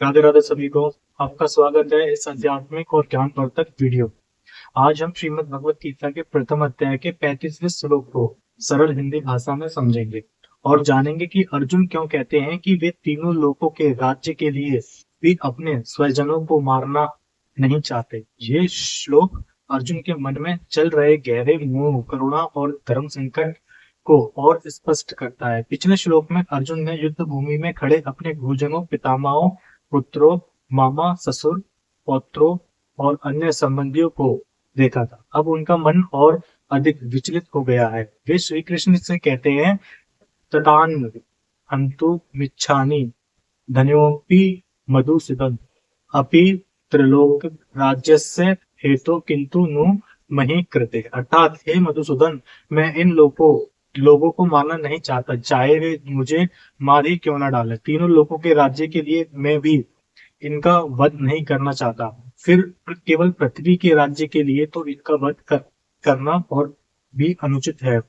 राधे राधे सभी को। आपका स्वागत है इस आध्यात्मिक और ज्ञानवर्धक वीडियो। आज हम श्रीमद् भगवत गीता के प्रथम अध्याय के 35वें श्लोक को सरल हिंदी भाषा में समझेंगे और जानेंगे कि अर्जुन क्यों कहते हैं कि वे तीनों लोकों के राज्य के लिए भी अपने स्वजनों को मारना नहीं चाहते। ये श्लोक अर्जुन के मन में चल रहे गहरे मोह, करुणा और धर्म संकट को और स्पष्ट करता है। पिछले श्लोक में अर्जुन ने युद्ध भूमि में खड़े अपने गुरुजनों, पितामहों, पुत्रों, मामा, ससुर, पौत्रों और अन्य संबंधियों को देखा था। अब उनका मन और अधिक विचलित हो गया है। वे श्री कृष्ण से कहते हैं, तदान हन्तु मिच्छामि धन्योऽपि मधुसूदन अपि त्रिलोक राज्यस्य हेतु किंतु नु मही कृते। अर्थात हे मधुसूदन, मैं इन लोगों को मारना नहीं चाहता, चाहे वे मुझे मार ही क्यों न डाले। तीनों लोगों के राज्य के लिए मैं भी इनका वध नहीं करना चाहता, फिर केवल पृथ्वी के राज्य के लिए तो इनका करना और भी अनुचित है।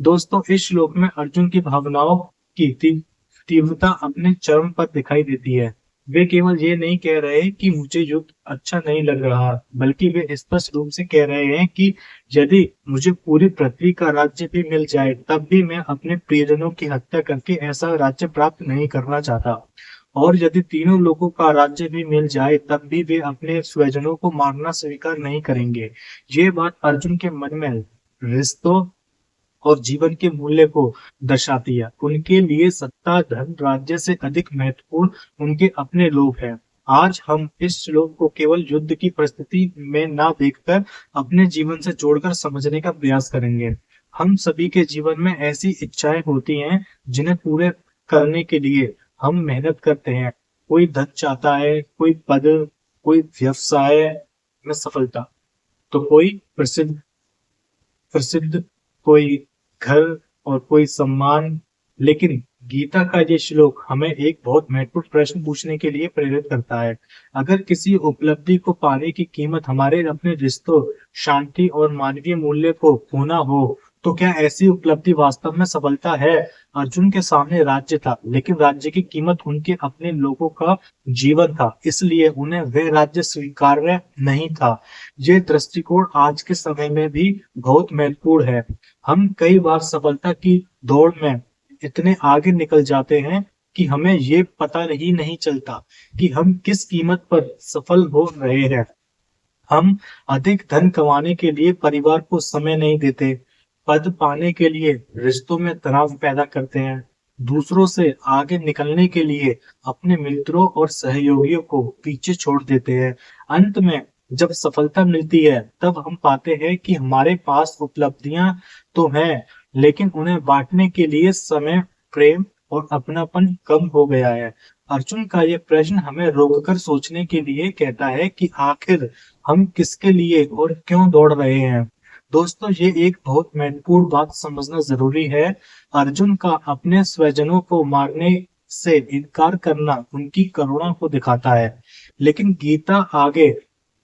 दोस्तों, इस श्लोक में अर्जुन की भावनाओं की तीव्रता अपने चरम पर दिखाई देती है। वे केवल ये नहीं कह रहे कि मुझे युद्ध अच्छा नहीं लग रहा, बल्कि वे स्पष्ट रूप से कह रहे हैं कि यदि मुझे पूरी पृथ्वी का राज्य भी मिल जाए, तब भी मैं अपने प्रियजनों की हत्या करके ऐसा राज्य प्राप्त नहीं करना चाहता। और यदि तीनों लोगों का राज्य भी मिल जाए, तब भी वे अपने स्वजनों को मारना स्वीकार नहीं करेंगे। ये बात अर्जुन के मन में रिश्तों और जीवन के मूल्य को दर्शाती है। उनके लिए सत्ता, धन, राज्य से अधिक महत्वपूर्ण उनके अपने लोग हैं। आज हम इस श्लोक को केवल युद्ध की परिस्थिति में ना देखकर अपने जीवन से जोड़कर समझने का प्रयास करेंगे। हम सभी के जीवन में ऐसी इच्छाएं होती हैं जिन्हें पूरे करने के लिए हम मेहनत करते हैं। कोई धन चाहता है, कोई पद, कोई व्यवसाय में सफलता, तो कोई प्रसिद्ध प्रसिद्ध कोई घर और कोई सम्मान। लेकिन गीता का ये श्लोक हमें एक बहुत महत्वपूर्ण प्रश्न पूछने के लिए प्रेरित करता है। अगर किसी उपलब्धि को पाने की कीमत हमारे अपने रिश्तों, शांति और मानवीय मूल्य को खोना हो, तो क्या ऐसी उपलब्धि वास्तव में सफलता है? अर्जुन के सामने राज्य था, लेकिन राज्य की कीमत उनके अपने लोगों का जीवन था, इसलिए उन्हें वह राज्य स्वीकार्य नहीं था। ये दृष्टिकोण आज के समय में भी बहुत महत्वपूर्ण है। हम कई बार सफलता की दौड़ में इतने आगे निकल जाते हैं कि हमें ये पता ही नहीं चलता कि हम किस कीमत पर सफल हो रहे हैं। हम अधिक धन कमाने के लिए परिवार को समय नहीं देते, पद पाने के लिए रिश्तों में तनाव पैदा करते हैं, दूसरों से आगे निकलने के लिए अपने मित्रों और सहयोगियों को पीछे छोड़ देते हैं। अंत में जब सफलता मिलती है, तब हम पाते हैं कि हमारे पास उपलब्धियां तो हैं, लेकिन उन्हें बांटने के लिए समय, प्रेम और अपनापन कम हो गया है। अर्जुन का यह प्रश्न हमें रोककर सोचने के लिए कहता है कि आखिर हम किसके लिए और क्यों दौड़ रहे हैं। दोस्तों, ये एक बहुत महत्वपूर्ण बात समझना जरूरी है। अर्जुन का अपने स्वजनों को मारने से इनकार करना उनकी करुणा को दिखाता है, लेकिन गीता आगे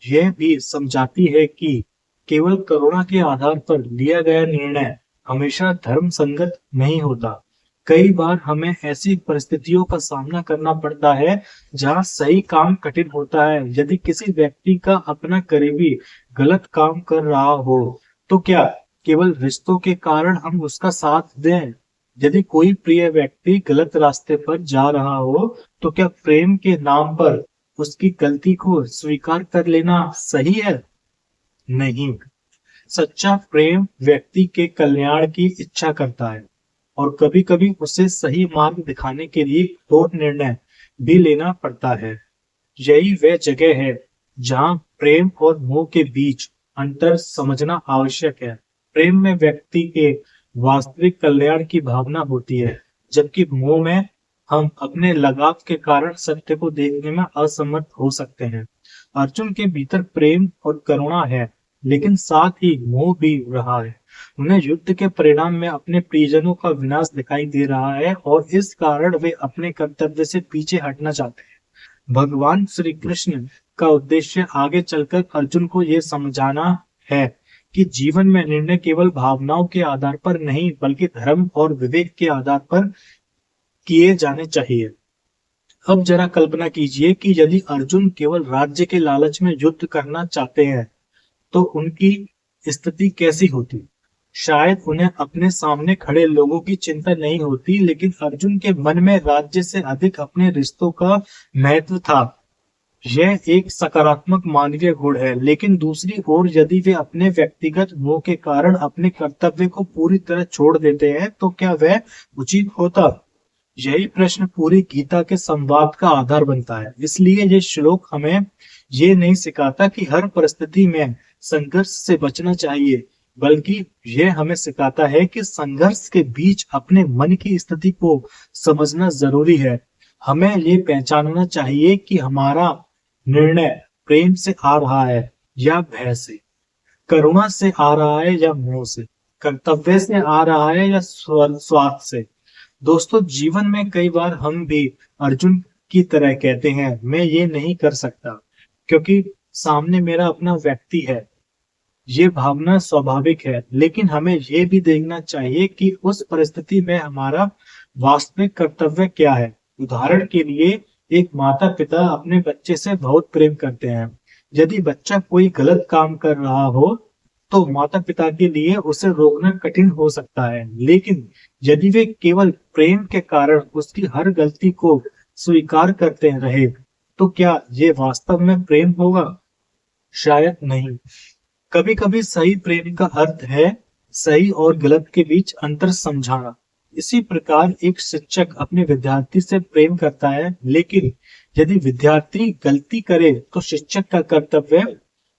यह भी समझाती है कि केवल करुणा के आधार पर लिया गया निर्णय हमेशा धर्म संगत नहीं होता। कई बार हमें ऐसी परिस्थितियों का सामना करना पड़ता है जहां सही काम कठिन होता है। यदि किसी व्यक्ति का अपना करीबी गलत काम कर रहा हो, तो क्या केवल रिश्तों के कारण हम उसका साथ दें? यदि कोई प्रिय व्यक्ति गलत रास्ते पर जा रहा हो, तो क्या प्रेम के नाम पर उसकी गलती को स्वीकार कर लेना सही है? नहीं। सच्चा प्रेम व्यक्ति के कल्याण की इच्छा करता है और कभी-कभी उसे सही मार्ग दिखाने के लिए कठोर निर्णय भी लेना पड़ता है। यही वह जगह है जहां प्रेम और मोह के बीच अंतर समझना आवश्यक है। प्रेम में व्यक्ति के वास्तविक कल्याण की भावना होती है, जबकि मोह में हम अपने लगाव के कारण सत्य को देखने में असमर्थ हो सकते हैं। अर्जुन के भीतर प्रेम और करुणा है, लेकिन साथ ही मोह भी रहा है। उन्हें युद्ध के परिणाम में अपने प्रियजनों का विनाश दिखाई दे रहा है और इस कारण वे अपने कर्तव्य से पीछे हटना चाहते हैं। भगवान श्री कृष्ण का उद्देश्य आगे चलकर अर्जुन को यह समझाना है कि जीवन में निर्णय केवल भावनाओं के आधार पर नहीं, बल्कि धर्म और विवेक के आधार पर किए जाने चाहिए। अब जरा कल्पना कीजिए कि यदि अर्जुन केवल राज्य के लालच में युद्ध करना चाहते हैं तो उनकी स्थिति कैसी होती। शायद उन्हें अपने सामने खड़े लोगों की चिंता नहीं होती, लेकिन अर्जुन के मन में राज्य से अधिक अपने रिश्तों का महत्व था। यह एक सकारात्मक मानवीय गुण है, लेकिन दूसरी ओर यदि वे अपने व्यक्तिगत मोह के कारण अपने कर्तव्य को पूरी तरह छोड़ देते हैं तो क्या वह उचित होता। यही प्रश्न पूरी गीता के संवाद का आधार बनता है। इसलिए ये श्लोक हमें ये नहीं सिखाता कि हर परिस्थिति में संघर्ष से बचना चाहिए, बल्कि यह हमें सिखाता है कि संघर्ष के बीच अपने मन की स्थिति को समझना जरूरी है। हमें ये पहचानना चाहिए कि हमारा निर्णय प्रेम से आ रहा है या भय से, करुणा से आ रहा है या मोह से, कर्तव्य से आ रहा है या स्वार्थ से। दोस्तों, जीवन में कई बार हम भी अर्जुन की तरह कहते हैं, मैं ये नहीं कर सकता क्योंकि सामने मेरा अपना व्यक्ति है। ये भावना स्वाभाविक है, लेकिन हमें ये भी देखना चाहिए कि उस परिस्थिति में हमारा वास्तविक कर्तव्य क्या है। उदाहरण के लिए, एक माता पिता अपने बच्चे से बहुत प्रेम करते हैं। यदि बच्चा कोई गलत काम कर रहा हो तो माता पिता के लिए उसे रोकना कठिन हो सकता है, लेकिन यदि वे केवल प्रेम के कारण उसकी हर गलती को स्वीकार करते रहे तो क्या ये वास्तव में प्रेम होगा? शायद नहीं। कभी कभी सही प्रेम का अर्थ है सही और गलत के बीच अंतर समझाना। इसी प्रकार एक शिक्षक अपने विद्यार्थी से प्रेम करता है, लेकिन यदि विद्यार्थी गलती करे तो शिक्षक का कर्तव्य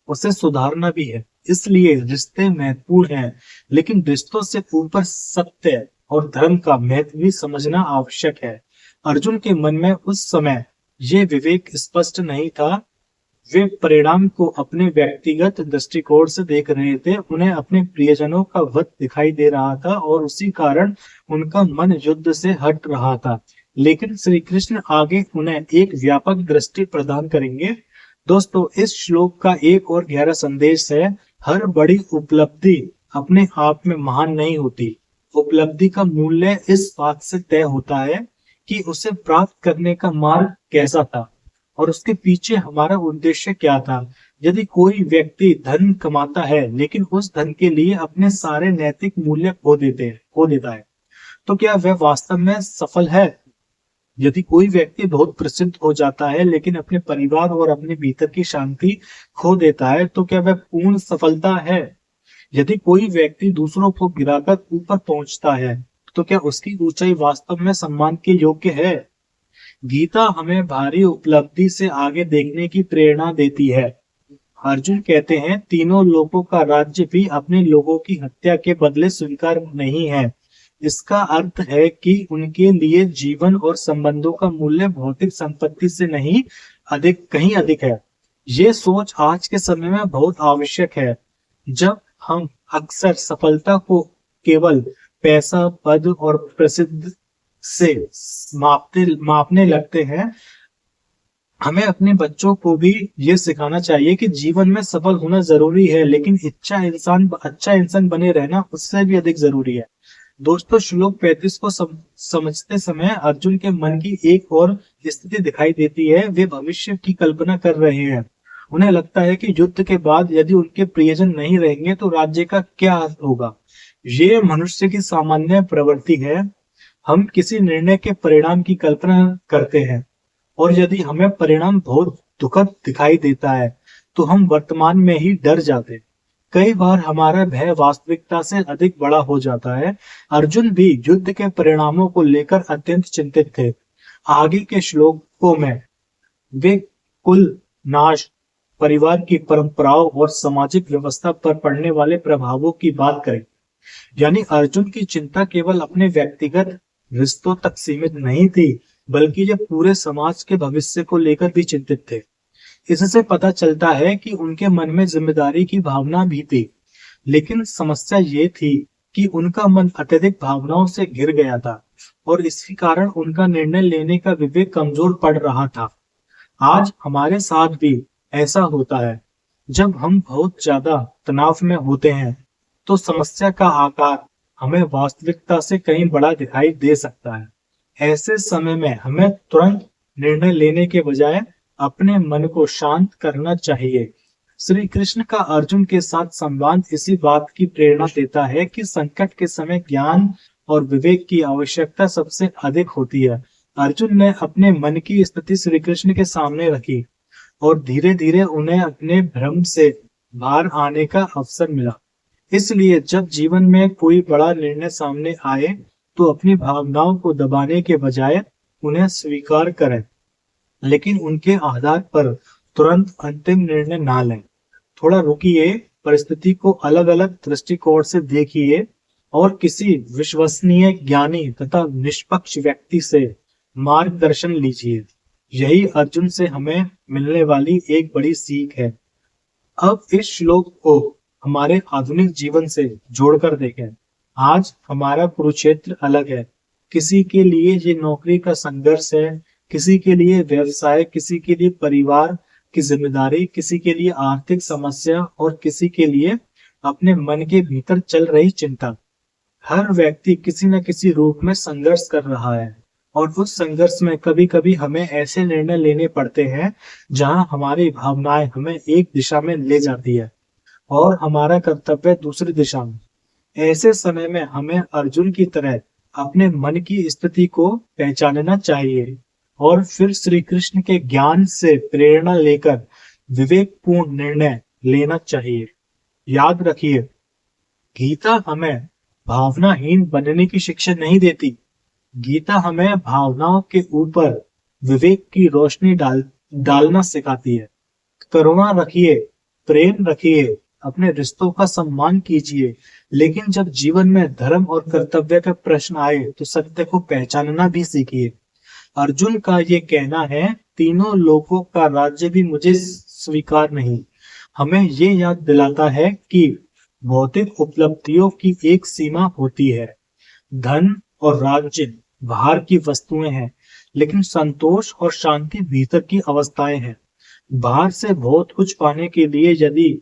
उसे सुधारना भी है। इसलिए रिश्ते महत्वपूर्ण हैं, लेकिन रिश्तों से ऊपर सत्य और धर्म का महत्व भी समझना आवश्यक है। अर्जुन के मन में उस समय ये विवेक स्पष्ट नहीं था। वे परिणाम को अपने व्यक्तिगत दृष्टिकोण से देख रहे थे। उन्हें अपने प्रियजनों का वध दिखाई दे रहा था और उसी कारण उनका मन युद्ध से हट रहा था। लेकिन श्री कृष्ण आगे उन्हें एक व्यापक दृष्टि प्रदान करेंगे। दोस्तों, इस श्लोक का एक और गहरा संदेश है, हर बड़ी उपलब्धि अपने आप में महान नहीं होती। उपलब्धि का मूल्य इस बात से तय होता है कि उसे प्राप्त करने का मार्ग कैसा था और उसके पीछे हमारा उद्देश्य क्या था। यदि कोई व्यक्ति धन कमाता है लेकिन उस धन के लिए अपने सारे नैतिक मूल्य खो देता है, तो क्या वह वास्तव में सफल है? यदि कोई व्यक्ति बहुत प्रसिद्ध हो जाता है लेकिन अपने परिवार और अपने भीतर की शांति खो देता है, तो क्या वह पूर्ण सफलता है? यदि कोई व्यक्ति दूसरों को गिराकर ऊपर पहुंचता है, तो क्या उसकी ऊंचाई वास्तव में सम्मान के योग्य है? गीता हमें भारी उपलब्धि से आगे देखने की प्रेरणा देती है। अर्जुन कहते हैं, तीनों लोगों का राज्य भी अपने लोगों की हत्या के बदले स्वीकार नहीं है। इसका अर्थ है कि उनके लिए जीवन और संबंधों का मूल्य भौतिक संपत्ति से नहीं कहीं अधिक है। ये सोच आज के समय में बहुत आवश्यक है। जब हम अक्सर सफलता को केवल पैसा, पद और प्रसिद्ध से मापने लगते हैं, हमें अपने बच्चों को भी ये सिखाना चाहिए कि जीवन में सफल होना जरूरी है, लेकिन अच्छा इंसान बने रहना उससे भी अधिक जरूरी है। दोस्तों, श्लोक 35 को समझते समय अर्जुन के मन की एक और स्थिति दिखाई देती है। वे भविष्य की कल्पना कर रहे हैं। उन्हें लगता है कि युद्ध के बाद यदि उनके प्रियजन नहीं रहेंगे तो राज्य का क्या होगा। ये मनुष्य की सामान्य प्रवृत्ति है। हम किसी निर्णय के परिणाम की कल्पना करते हैं और यदि हमें परिणाम बहुत दुखद दिखाई देता है तो हम वर्तमान में ही डर जाते हैं। कई बार हमारा भय वास्तविकता से अधिक बड़ा हो जाता है। अर्जुन भी युद्ध के परिणामों को लेकर अत्यंत चिंतित थे। आगे के श्लोकों में वे कुल नाश, परिवार की परंपराओं और सामाजिक व्यवस्था पर पड़ने वाले प्रभावों की बात करें। यानी अर्जुन की चिंता केवल अपने व्यक्तिगत रिश्तों तक सीमित नहीं थी, बल्कि ये पूरे समाज के भविष्य को लेकर भी चिंतित थे। इससे पता चलता है कि उनके मन में जिम्मेदारी की भावना भी थी, लेकिन समस्या ये थी कि उनका मन अत्यधिक भावनाओं से घिर गया था और इसी कारण उनका निर्णय लेने का विवेक कमजोर पड़ रहा था। आज हमारे साथ भी ऐसा होता है। जब हम बहुत ज्यादा तनाव में होते हैं तो समस्या का आकार हमें वास्तविकता से कहीं बड़ा दिखाई दे सकता है। ऐसे समय में हमें तुरंत निर्णय लेने के बजाय अपने मन को शांत करना चाहिए। श्री कृष्ण का अर्जुन के साथ संवाद इसी बात की प्रेरणा देता है कि संकट के समय ज्ञान और विवेक की आवश्यकता सबसे अधिक होती है। अर्जुन ने अपने मन की स्थिति श्री कृष्ण के सामने रखी और धीरे धीरे उन्हें अपने भ्रम से बाहर आने का अवसर मिला। इसलिए जब जीवन में कोई बड़ा निर्णय सामने आए तो अपनी भावनाओं को दबाने के बजाय उन्हें स्वीकार करें, लेकिन उनके आधार पर तुरंत अंतिम निर्णय ना लें। थोड़ा रुकिए, परिस्थिति को अलग अलग दृष्टिकोण से देखिए और किसी विश्वसनीय ज्ञानी तथा निष्पक्ष व्यक्ति से मार्गदर्शन लीजिए। यही अर्जुन से हमें मिलने वाली एक बड़ी सीख है। अब इस श्लोक को हमारे आधुनिक जीवन से जोड़कर देखें। आज हमारा कुरुक्षेत्र अलग है। किसी के लिए ये नौकरी का संघर्ष है, किसी के लिए व्यवसाय, किसी के लिए परिवार की जिम्मेदारी, किसी के लिए आर्थिक समस्या और किसी के लिए अपने मन के भीतर चल रही चिंता। हर व्यक्ति किसी न किसी रूप में संघर्ष कर रहा है और उस संघर्ष में कभी कभी हमें ऐसे निर्णय लेने पड़ते हैं जहां हमारी भावनाएं हमें एक दिशा में ले जाती है और हमारा कर्तव्य दूसरी दिशा में। ऐसे समय में हमें अर्जुन की तरह अपने मन की स्थिति को पहचानना चाहिए और फिर श्री कृष्ण के ज्ञान से प्रेरणा लेकर विवेकपूर्ण निर्णय लेना चाहिए। याद रखिए, गीता हमें भावनाहीन बनने की शिक्षा नहीं देती। गीता हमें भावनाओं के ऊपर विवेक की रोशनी डालना सिखाती है। करुणा रखिए, प्रेम रखिए, अपने रिश्तों का सम्मान कीजिए, लेकिन जब जीवन में धर्म और कर्तव्य का प्रश्न आए तो सत्य को पहचानना भी सीखिए। अर्जुन का ये कहना है, तीनों लोगों का राज्य भी मुझे स्वीकार नहीं, हमें ये याद दिलाता है कि भौतिक उपलब्धियों की एक सीमा होती है। धन और राज्य बाहर की वस्तुएं हैं, लेकिन संतोष और शांति भीतर की अवस्थाएं हैं। बाहर से बहुत कुछ पाने के लिए यदि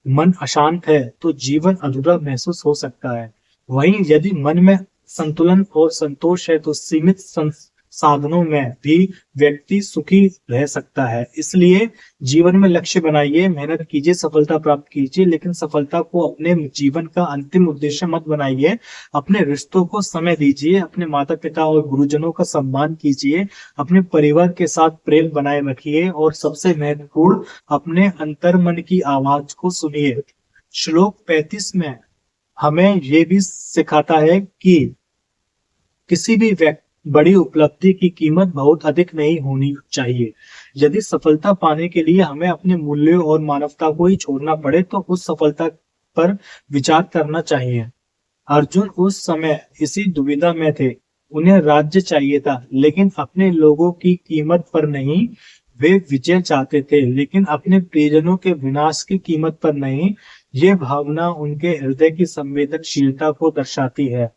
मन अशांत है तो जीवन अधूरा महसूस हो सकता है। वहीं यदि मन में संतुलन और संतोष है तो सीमित साधनों में भी व्यक्ति सुखी रह सकता है। इसलिए जीवन में लक्ष्य बनाइए, मेहनत कीजिए, सफलता प्राप्त कीजिए, लेकिन सफलता को अपने जीवन का अंतिम उद्देश्य मत बनाइए। अपने रिश्तों को समय दीजिए, अपने माता पिता और गुरुजनों का सम्मान कीजिए, अपने परिवार के साथ प्रेम बनाए रखिए और सबसे महत्वपूर्ण, अपने अंतर्मन की आवाज को सुनिए। श्लोक 35 में हमें ये भी सिखाता है कि किसी भी बड़ी उपलब्धि की कीमत बहुत अधिक नहीं होनी चाहिए। यदि सफलता पाने के लिए हमें अपने मूल्यों और मानवता को ही छोड़ना पड़े तो उस सफलता पर विचार करना चाहिए। अर्जुन उस समय इसी दुविधा में थे। उन्हें राज्य चाहिए था, लेकिन अपने लोगों की कीमत पर नहीं। वे विजय चाहते थे, लेकिन अपने प्रियजनों के विनाश की कीमत पर नहीं। ये भावना उनके हृदय की संवेदनशीलता को दर्शाती है।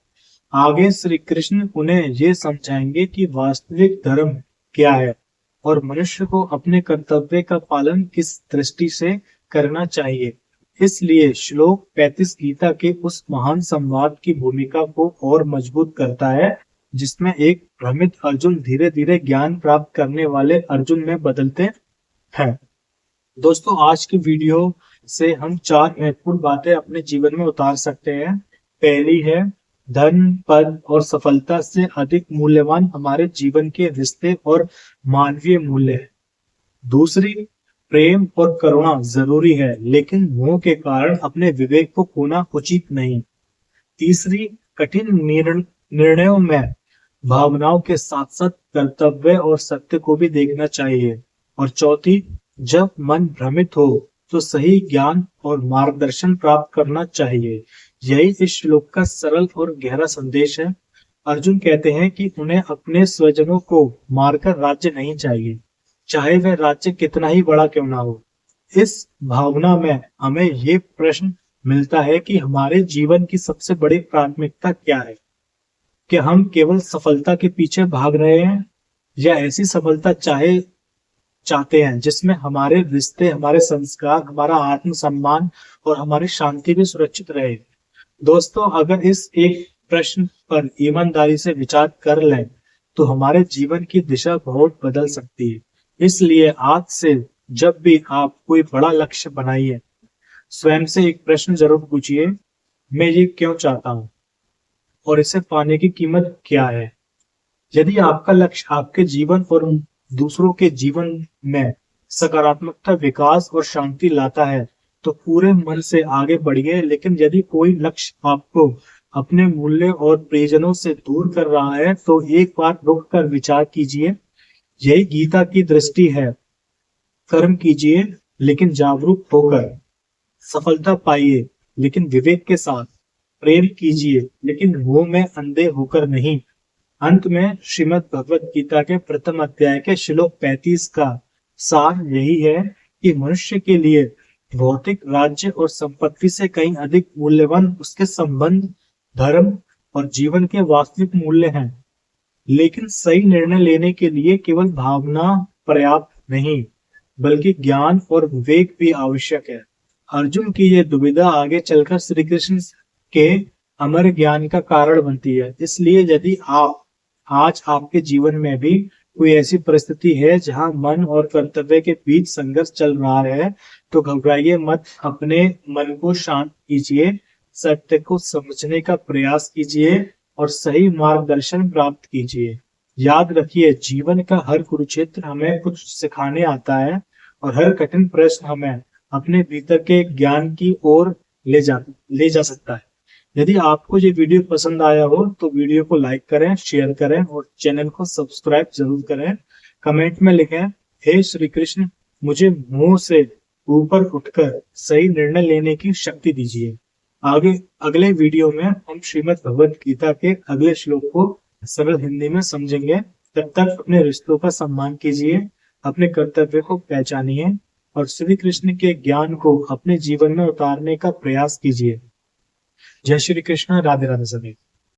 आगे श्री कृष्ण उन्हें ये समझाएंगे कि वास्तविक धर्म क्या है और मनुष्य को अपने कर्तव्य का पालन किस दृष्टि से करना चाहिए। इसलिए श्लोक 35 गीता के उस महान संवाद की भूमिका को और मजबूत करता है, जिसमें एक भ्रमित अर्जुन धीरे धीरे ज्ञान प्राप्त करने वाले अर्जुन में बदलते हैं। दोस्तों, आज की वीडियो से हम 4 महत्वपूर्ण बातें अपने जीवन में उतार सकते हैं। पहली है, धन, पद और सफलता से अधिक मूल्यवान हमारे जीवन के रिश्ते और मानवीय मूल्य है। दूसरी, प्रेम और करुणा जरूरी है, लेकिन मोह के कारण अपने विवेक को खोना उचित नहीं। तीसरी, कठिन निर्णयों में भावनाओं के साथ साथ कर्तव्य और सत्य को भी देखना चाहिए। और चौथी, जब मन भ्रमित हो तो सही ज्ञान और मार्गदर्शन प्राप्त करना चाहिए। यही इस श्लोक का सरल और गहरा संदेश है। अर्जुन कहते हैं कि उन्हें अपने स्वजनों को मारकर राज्य नहीं चाहिए, चाहे वह राज्य कितना ही बड़ा क्यों ना हो। इस भावना में हमें ये प्रश्न मिलता है कि हमारे जीवन की सबसे बड़ी प्राथमिकता क्या है। क्या हम केवल सफलता के पीछे भाग रहे हैं या ऐसी सफलता चाहते हैं जिसमें हमारे रिश्ते, हमारे संस्कार, हमारा आत्मसम्मान और हमारी शांति भी सुरक्षित रहे। दोस्तों, अगर इस एक प्रश्न पर ईमानदारी से विचार कर लें तो हमारे जीवन की दिशा बहुत बदल सकती है। इसलिए आज से जब भी आप कोई बड़ा लक्ष्य बनाइए, स्वयं से एक प्रश्न जरूर पूछिए, मैं ये क्यों चाहता हूँ और इसे पाने की कीमत क्या है। यदि आपका लक्ष्य आपके जीवन और दूसरों के जीवन में सकारात्मकता, विकास और शांति लाता है तो पूरे मन से आगे बढ़िए। लेकिन यदि कोई लक्ष्य आपको अपने मूल्य और प्रियजनों से दूर कर रहा है तो एक बार रुक कर विचार कीजिए। यही गीता की दृष्टि है। कर्म कीजिए लेकिन जागरूक होकर, सफलता पाइए लेकिन विवेक के साथ, प्रेम कीजिए लेकिन मोह में अंधे होकर नहीं। अंत में श्रीमद् भगवत गीता के प्रथम अध्याय के श्लोक 35 का सार यही है कि मनुष्य के लिए भौतिक राज्य और संपत्ति से कहीं अधिक मूल्यवान उसके संबंध, धर्म और जीवन के वास्तविक मूल्य हैं। लेकिन सही निर्णय लेने के लिए केवल भावना पर्याप्त नहीं, बल्कि ज्ञान और विवेक भी आवश्यक है। अर्जुन की यह दुविधा आगे चलकर श्री कृष्ण के अमर ज्ञान का कारण बनती है। इसलिए यदि आप आज आपके जीवन में भी कोई ऐसी परिस्थिति है जहां मन और कर्तव्य के बीच संघर्ष चल रहा है तो घबराइए मत। अपने मन को शांत कीजिए, सत्य को समझने का प्रयास कीजिए और सही मार्गदर्शन प्राप्त कीजिए। याद रखिए, जीवन का हर कुरुक्षेत्र हमें कुछ सिखाने आता है और हर कठिन प्रश्न हमें अपने भीतर के ज्ञान की ओर ले जा सकता है। यदि आपको ये वीडियो पसंद आया हो तो वीडियो को लाइक करें, शेयर करें और चैनल को सब्सक्राइब जरूर करें। कमेंट में लिखें, हे श्री कृष्ण, मुझे मोह से ऊपर उठकर सही निर्णय लेने की शक्ति दीजिए। अगले वीडियो में हम श्रीमद् भगवत गीता के अगले श्लोक को सरल हिंदी में समझेंगे। तब तक अपने रिश्तों का सम्मान कीजिए, अपने कर्तव्य को पहचानिए और श्री कृष्ण के ज्ञान को अपने जीवन में उतारने का प्रयास कीजिए। जय श्री कृष्ण। राधे राधे सभी।